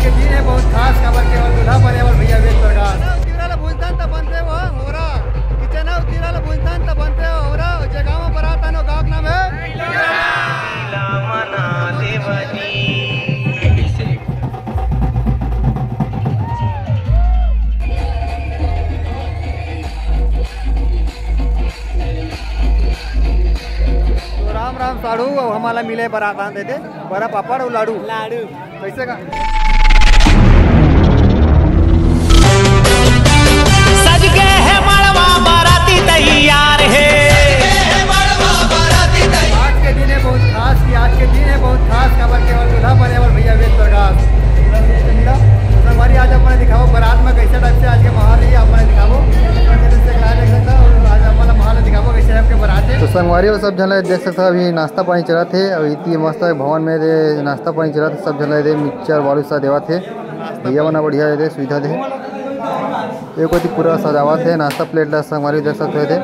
के दिन है बहुत खास खबर के और दूल्हा बने भैया वेद प्रकाश उतीराला भूंजतान त बनते हो होरा किचना उतीराला भूंजतान त बनते हो होरा जगह में बरात आनो गांव नाम है मना देवनी। तो राम राम साड़ू हमारा मिले बरात आते थे बड़ा पापड़ और लाडू लाडू कैसे का सज के है मड़वा बाराती तैयार है आज के दिन है बहुत खास की आज के दिन है बहुत खास खबर के और दूल्हा बने और भैया वेद प्रकाश हमारी आज अपने दिखाओ बारात में कैसे टाइप से आज के माहौल ही अपने दिखाओ आज हमारा माहौल दिखाओ कैसे आपके बारात है। तो संगवारी वो सब झल देख सकते अभी नाश्ता पानी चला थे और इतनी मस्त भवन में दे नाश्ता पानी चला थे सब झल दे मिक्सचर वालू सा देवा थे भैया बना बढ़िया दे सुविधा दे एक होती पूरा सजावट है नाश्ता प्लेट ला संगवारी देख सकते थे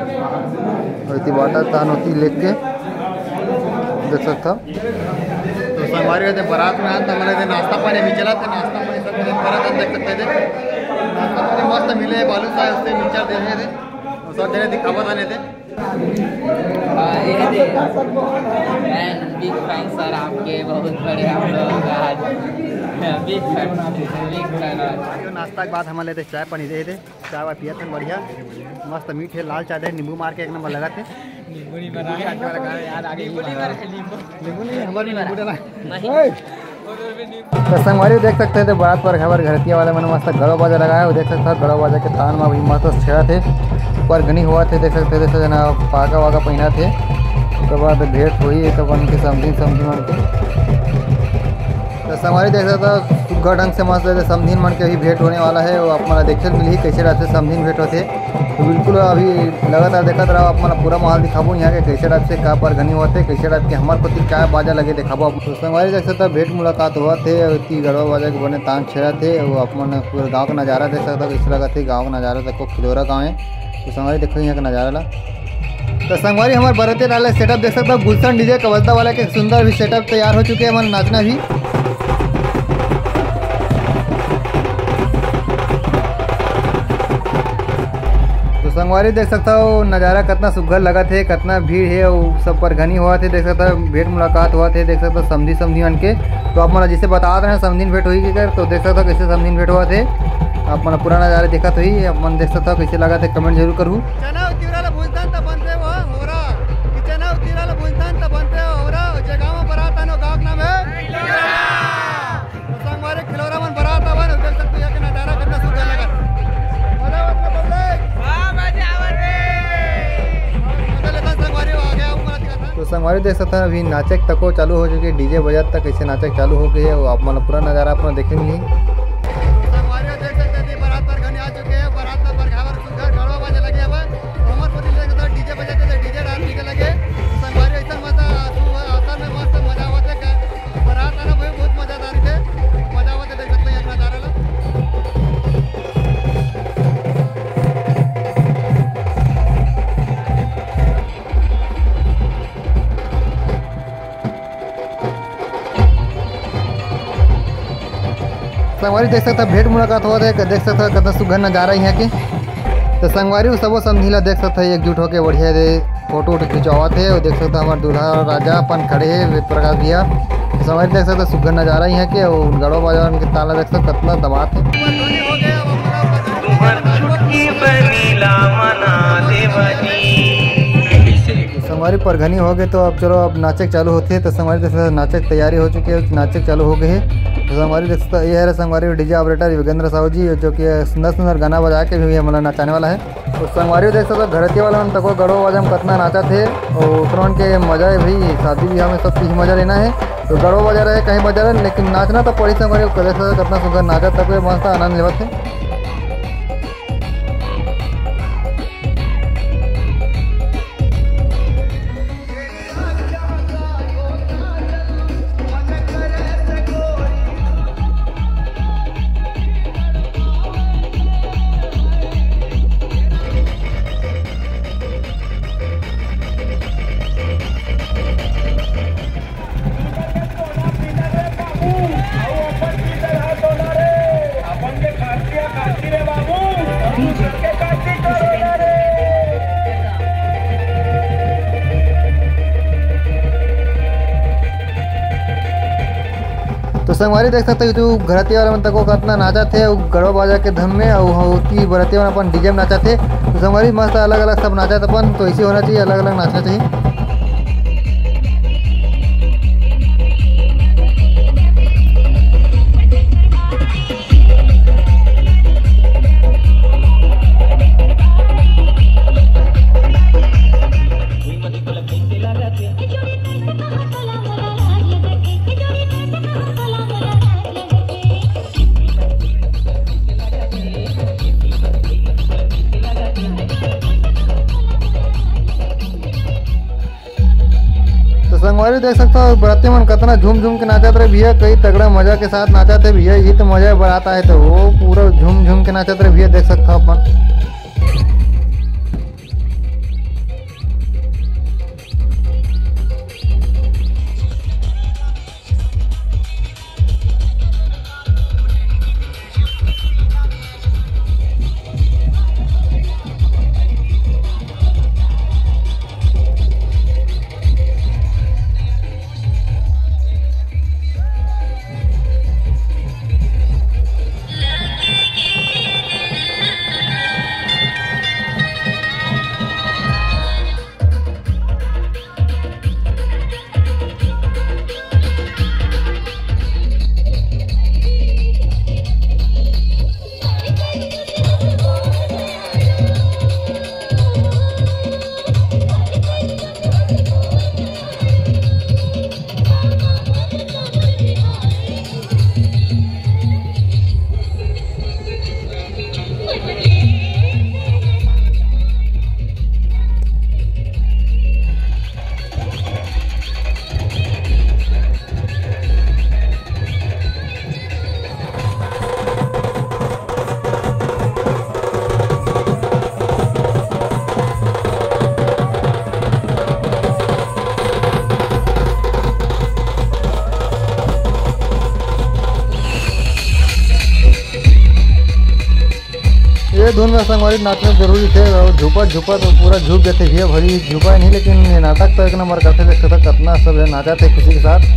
और इतनी बाटा तान होती लेक के देख सकता। तो संगवारी होते बारात में आते हमारे नाश्ता पानी भी चला था नाश्ता पानी सब बारात देख सकते थे नाश्ता पानी मस्त मिले बालू सा उससे मिक्सचर दे रहे थे और सब जगह दिखावा आने थे। बिग फैन सर आपके बहुत बड़े आप लोग आज बिग फैन नाश्ता के बाद हम लेते चाय पानी दे थे चाय वाय पिया थे बढ़िया मस्त मीठ है लाल चाय दे नींबू मार के एक नंबर लगा थे तो संगवारी देख सकते थे बारात पर खबर घरतिया वाले मैंने मस्त गड़ो बाजा लगाया वो देख सकते गड़ो बाजा के तान में अभी मस्त छेड़ा थे पर घनी हुआ थे देख सकते थे जना पाका वाका पहना थे उसके बाद भेंट हुई तो बन के समझी मन के तो संगवारी देख सकता सुग्घर ढंग से मस्त समझीन मन के अभी भेंट होने वाला है वो अपना देखे मिली कैसे रहते समझीन भेंट होते तो बिल्कुल अभी लगातार देखते रहो अपना पूरा माहौल दिखाबो यहाँ के कैसे टाइप से का पर घनी होते कैसे टाइप के हमारे को क्या बाजा लगे दिखाबो। तो संगवारी देख सकता भेंट मुलाकात हुआ थे इतनी गड़वा बाजा के बने तान छेड़ा थे वो अपना पूरा गाँव का नज़ारा देख सकता कैसे लगा थे गाँव का नज़ारा तक खिलौरा गाँव है तो संगवारी देखो यहाँ का नज़ारा ला। तो संगवारी हमारे बरते वाले सेटअप देख सकता गुलशन डीजे कवलता वाला के सुंदर भी सेटअप तैयार हो चुके हैं हमारे नाचना भी। तो संगवारी देख सकता हो नज़ारा कितना सुघर लगा थे कितना भीड़ है वो सब पर घनी हुआ थे देख सकता भेंट मुलाकात हुआ थे देख सकता समझी मन के तो आप मतलब जिसे बता रहे हैं समझीन भेंट हुई कर तो देख सकता कैसे समझीन भेंट हुआ थे आप मन पूरा नज़ारा देखा तो ही आप मन देख सकता कैसे लगा थे कमेंट जरूर करूँ। तो संगवारी देख सकता है अभी नाचक तको चालू हो चुकी है डीजे बजा तक कैसे नाचक चालू हो गई है वो आप मतलब पूरा नज़ारा अपना देखने मिली। संगवारी देख सकता भेंट मुलाकात हुआ था देख सकता कितना सुघर नज़ारा यहाँ के तो संगवारी सबो समझीला देख सकता एकजुट होकर बढ़िया दे फोटो वोटो खिंचवा थे और देख सकता हमारे दूल्हा राजा अपन खड़े है वेद प्रकाश भैया संगवारी देख सकता सुघर नज़ारा यहाँ के और गड़ो बाजार के ताला देख सकता कितना दबात है। संगवारी पर घनी हो गए तो अब चलो अब नाचक चालू होते हैं तो संगवारी देख सकता नाचक तैयारी हो चुकी है नाचक चालू हो गए है। तो संगवारी देख सकता ये है संगवारी डीजे ऑपरेटर योगेंद्र साहू जी जो कि सुंदर सुंदर गाना बजा के भी हमारा नचाने वाला है। तो संगवारी देख सकता घरती वाला मन तको गड़ो बाजा में कितना नाचा थे और उतरन के मजा है भाई शादी ब्याह में सब चीज़ मजा लेना है तो गड़ो बजा रहे कहीं बजा रहे लेकिन नाचना तो पड़ी संगवारी देख सकता कितना सुंदर नाचा तक मस्त आनंद लेवत है। संगवारी देख सकते हो तू घरतिया वाला मन तको कितना नाचा थे गड़ो बाजा के धम में और होती बरतिया में अपन डीजे में नाचा थे। तो संगवारी मस्त अलग अलग सब नाचा था अपन, तो ऐसे होना चाहिए, अलग अलग नाचना चाहिए। संगवारी देख सकते हो बराती मन कितना झूम झूम के नाचत रहे भैया, कई तगड़ा मजा के साथ नाचत है भैया। ये तो मजा बनाता है, तो वो पूरा झूम झूम के नाचत रहे भैया, देख सकते हो अपन। ये धुन में संगवारी नाचना जरूरी थे, और झुपा झुपा तो पूरा झुक गए थे भैया, भली झुपा नहीं, लेकिन ये नाटक तो एक नंबर करते देखते थे, कितना सब नाचा थे खुशी के साथ।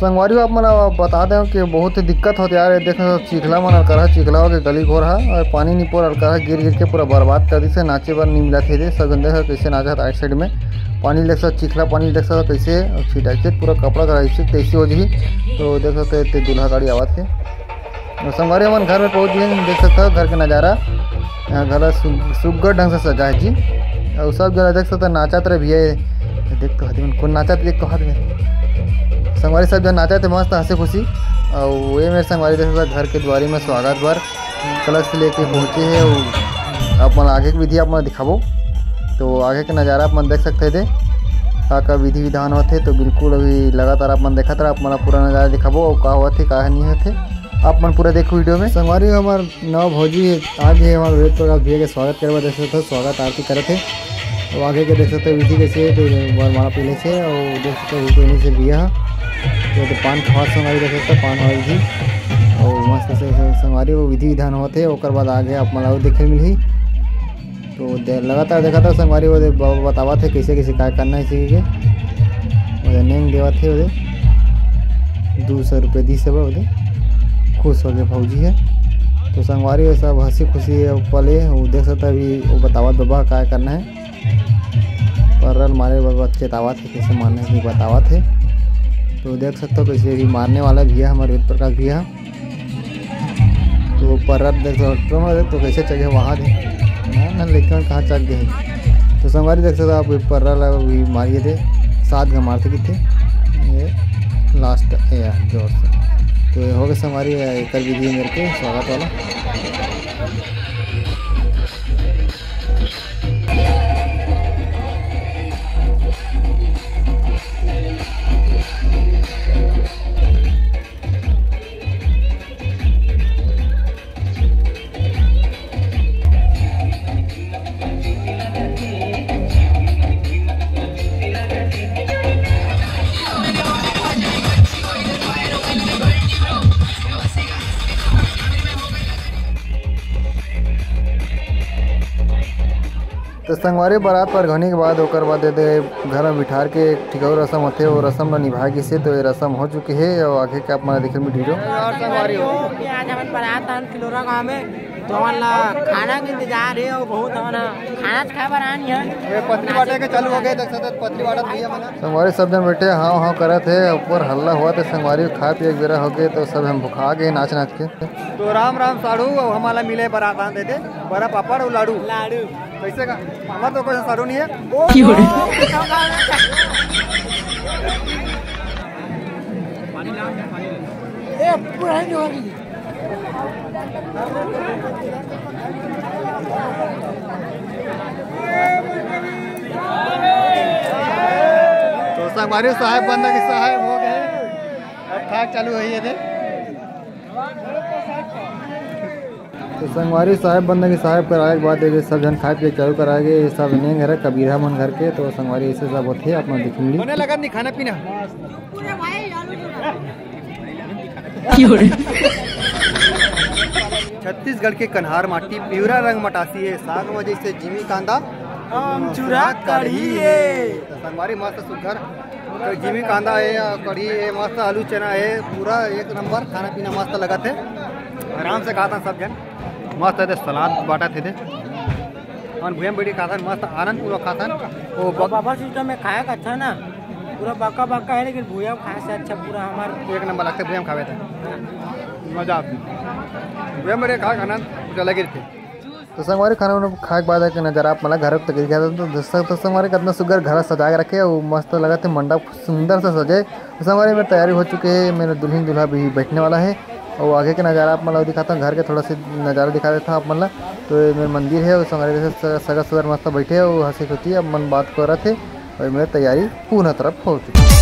संगवारी आप मन बता दें कि बहुत ही दिक्कत होती यार, देखो चिखला मन अलकर चिखला हो के गली घोर है, और पानी नहीं पोर अलकर गिर गिर के पूरा बर्बाद कर दी से, नाचे बार नहीं मिला थे सब देख कैसे नाचा था। आइट साइड में पानी देख सकते, चिखला पानी देख सकते कैसे छिटा के पूरा कपड़ा का कैसे हो जी, तो देख सकते दूल्हा गाड़ी आवाज थे। संगवारी मन घर में पहुँच गए, देख सकते हो घर का नज़ारा, यहाँ घर सुग्घर ढंग से सजा है जी, और सब जगह देख सकते नाचत रहे भैया, देख तो हाथी कौन नाचत देख तो हाथ में संगवारी सब जन नाचा थे मस्त हंसे खुशी। और ये मेरे संगवारी देख सकते घर के द्वारी में स्वागत बार कलश लेके पहुँचे है, और आप मन आगे की विधि आप मन दिखाबो, तो आगे के नज़ारा आप मन देख सकते थे का विधि विधान होते, तो बिल्कुल अभी लगातार आप मन देखा था, आप मन पूरा नज़ारा दिखाबो और का हुआ थे का नहीं होते, आप मन पूरा देखो वीडियो में। संगवारी हमार नव भौजी आज है हमारे वेद प्रकाश भैया के स्वागत करवा देख सकते, स्वागत आरती करे थे, और आगे के देख सकते विधि कैसे तो माला पहले से, और देख सकते पहले से बिया तो पान खवा संगवारी देख सकते पान हवा विधि, और मस्त से संगवारी वो विधि विधान होते, और बाद आगे आप मला देखे मिली, तो लगातार देखा था संगवारी वो बतावा थे कैसे कैसे क्या करना है इसी के नेंग देवा थे, वो 200 रुपये दी सब वो खुश हो गए भौजी है। तो संगवारी वो सब हंसी खुशी पले वो देख सकता अभी वो बतावा बाबा क्या करना है, परल मारे बच्चे तावा थे कैसे मारना है बतावा थे, तो देख सकते हो कैसे भी मारने वाला भी है हमारे वेद प्रकाश भी है, तो परल देख सकते तो कैसे चढ़े वहाँ दे ना लेकिन कहाँ चढ़ गए, तो संगवारी देख सकते आप परल भी मारिए थे 7 घा मारते कितने, ये लास्ट है जोर से। तो ये हो गया हमारी कर वीडियो मेरे के स्वागत वाला। तो संगवारी बारात पर घनी के बाद ओकर बाद दे घर में बिठार के एक ठिकाऊ रस्म होते वो रस्म ला निभा गिसे। तो ये रस्म हो चुकी है और आगे का अपना देखे में वीडियो और संगवारी हो कि आज हमन बारात आन किलोरा गांव में तो हमन ला खाना के इंतजार है और बहुत हमन खाना खाए बर आनी है। ये पतली बाटे के चालू हो गए देख सकते पतली बाटा भैया मन संगवारी सब जन बैठे हाँ हाँ करत है ऊपर हल्ला हुआ तो संगवारी खा पिए बेरा हो गए तो सब हम भुखा गए नाच नाच के। तो राम राम साड़ू हमारा मिले बारात आन देते बड़ा पापड़ और लाडू लाडू कैसे का हमारा तो कोई साड़ू नहीं है। तो संगवारी साहब बंदा के साहब हो गए अब ठाक चालू है ये थे। तो संगवारी साहब बंदा के साहब कराए के बाद सब जन खाए पिए चालू कराएंगे सब नहीं घर कबीरा मन घर के। तो संगवारी ऐसे सब होते अपना देखेंगे होने लगा नहीं खाना पीना छत्तीसगढ़ के कन्हार माटी पिवरा रंग मटासी है साग में जैसे जिमी कांदा चूरा कढ़ी है। संगवारी मस्त सुघर जिमी कांदा है कढ़ी है मस्त आलू चना है पूरा एक नंबर खाना पीना मस्त लगा थे आराम से खाता सब जन मस्त है सलाद बाटा थे और भूया बेटी खाता मस्त आनंद पूरा खाता वो बाबा सिस्टम में खाया का अच्छा ना पूरा बाका बाका है लेकिन भूया खाए से अच्छा पूरा हमारा एक नंबर लगता है भूया खावे थे मजा आती भूया बेटे खा खाना कुछ अलग ही थे। तो संगवारी खाना उन्हें खाए के बाद है नज़र आप मतलब घर तक गया तो दोस्तों तो संगवारी कितना सुगर घर सजा के रखे वो मस्त लगा थे मंडप सुंदर से सजे। तो संगवारी में तैयारी हो चुकी है मेरा दुल्हन दूल्हा भी बैठने वाला है और आगे के नज़ारा आप मतलब दिखाता हूँ घर के थोड़ा सा नज़ारा दिखा देता हूँ आप मतलब। तो ये मेरा मंदिर है उस संगवारी से सगा सुगर मस्त बैठे है वो हंसी खुशी अब मन बात कर रहे थे और मेरी तैयारी पूर्ण तरफ हो चुकी है।